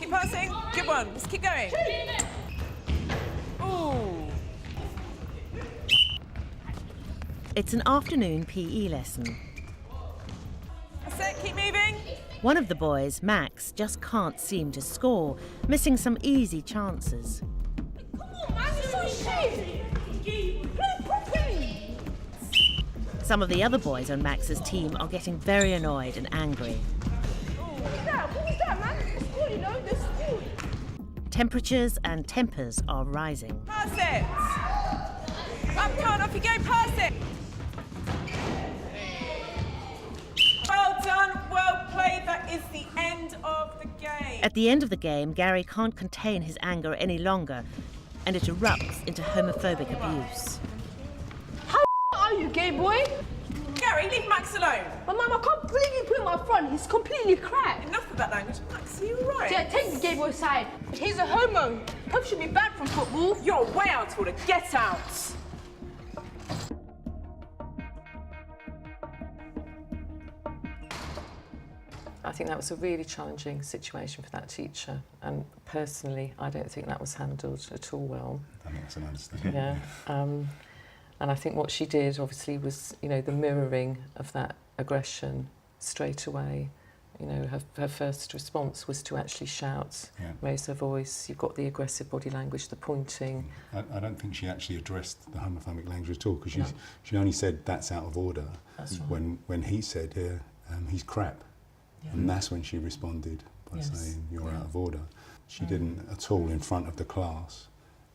Keep passing. Good one. Let's keep going. Ooh. It's an afternoon PE lesson. That's it. Keep moving. One of the boys, Max, just can't seem to score, missing some easy chances. Come on, man, you're so shit! Play properly! Some of the other boys on Max's team are getting very annoyed and angry. What was that? What was that, man? It's school, you know? This school. Temperatures and tempers are rising. Pass it. Come on, off you go. Pass it. Well done. Well played. That is the end of the game. At the end of the game, Gary can't contain his anger any longer, and it erupts into homophobic abuse. How are you, gay boy? Gary, leave Max alone. But Mum, I can't believe you put him up front. He's completely crap. Enough of that language. Max, are you all right? Yeah, take the gay boy side. He's a homo. Pup should be banned from football. You're way out of order. Get out. I think that was a really challenging situation for that teacher, and personally, I don't think that was handled at all well. I think that's an understatement. Yeah, and I think what she did, obviously, was, you know, the mirroring of that aggression straight away. You know, her first response was to actually shout, raise her voice. You've got the aggressive body language, the pointing. I don't think she actually addressed the homophobic language at all, because she only said that's out of order. That's right. When he said he's crap. Yeah. And that's when she responded by saying, you're out of order. She didn't at all in front of the class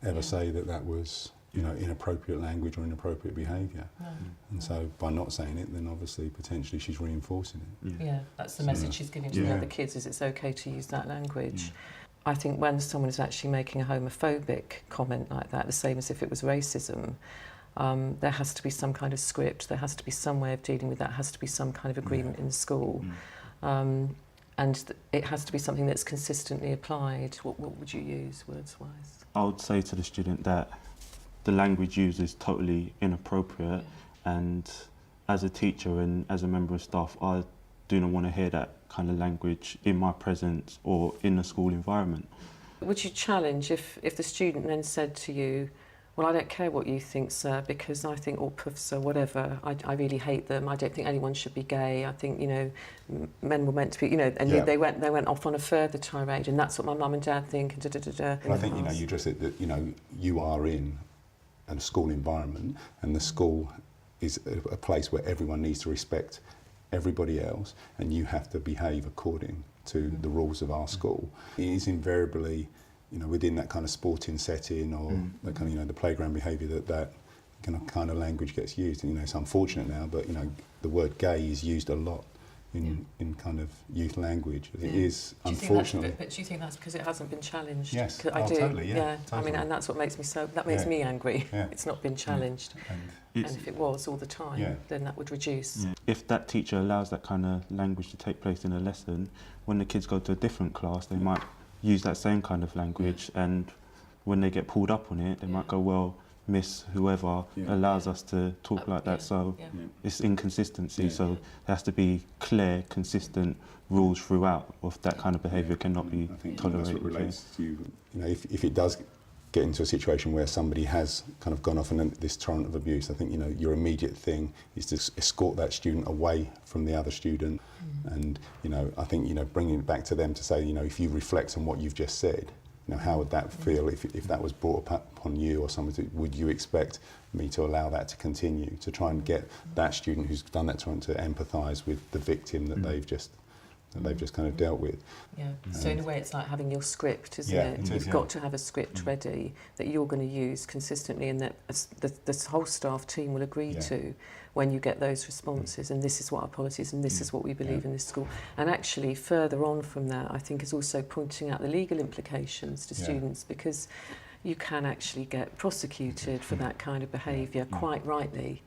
ever say that that was, you know, inappropriate language or inappropriate behaviour. No. And so by not saying it, then obviously potentially she's reinforcing it. Yeah, that's the message she's giving to the other kids, is it's okay to use that language. I think when someone is actually making a homophobic comment like that, the same as if it was racism, there has to be some kind of script, there has to be some way of dealing with that, has to be some kind of agreement in the school. And it has to be something that's consistently applied. What would you use, words-wise? I would say to the student that the language used is totally inappropriate, and as a teacher and as a member of staff, I do not want to hear that kind of language in my presence or in the school environment. Would you challenge if the student then said to you, well, I don't care what you think, sir, because I think all puffs or whatever, I really hate them. I don't think anyone should be gay. I think, you know, men were meant to be, you know, and they went off on a further tirade, and that's what my mum and dad think, and da-da-da-da. Well, I think, you know, you just said that, you know, you are in a school environment, and the school is a place where everyone needs to respect everybody else, and you have to behave according to the rules of our school. It is invariably, you know, within that kind of sporting setting or that kind of, you know, the playground behaviour that kind of language gets used. And, you know, it's unfortunate now, but, you know, the word gay is used a lot in kind of youth language. It is, unfortunately. But do you think that's because it hasn't been challenged? Yes, I do. totally, Totally. I mean, and that's what makes me makes me angry. It's not been challenged. And if it was all the time, then that would reduce. If that teacher allows that kind of language to take place in a lesson, when the kids go to a different class, they might use that same kind of language, and when they get pulled up on it, they might go, well, Miss whoever allows us to talk like that, so it's inconsistency, so there has to be clear, consistent rules throughout, of that kind of behaviour cannot be tolerated. That's what relates to, you know, if it does get into a situation where somebody has kind of gone off on this torrent of abuse, I think, you know, your immediate thing is to escort that student away from the other student. And, you know, I think, you know, bringing it back to them to say, you know, if you reflect on what you've just said, you know, how would that feel if that was brought upon you or someone? Would you expect me to allow that to continue, to try and get that student who's done that to empathise with the victim that they've just kind of dealt with? Yeah. So in a way, it's like having your script, isn't it? You've got to have a script ready that you're going to use consistently, and that this whole staff team will agree to when you get those responses. And this is what our policies, and this is what we believe in this school. And actually, further on from that, I think is also pointing out the legal implications to students, because you can actually get prosecuted for that kind of behaviour, quite rightly,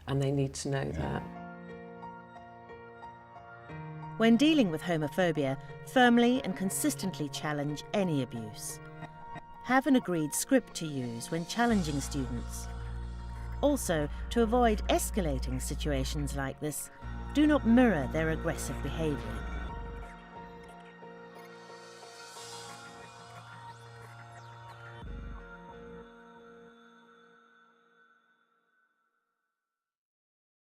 and they need to know that. When dealing with homophobia, firmly and consistently challenge any abuse. Have an agreed script to use when challenging students. Also, to avoid escalating situations like this, do not mirror their aggressive behaviour.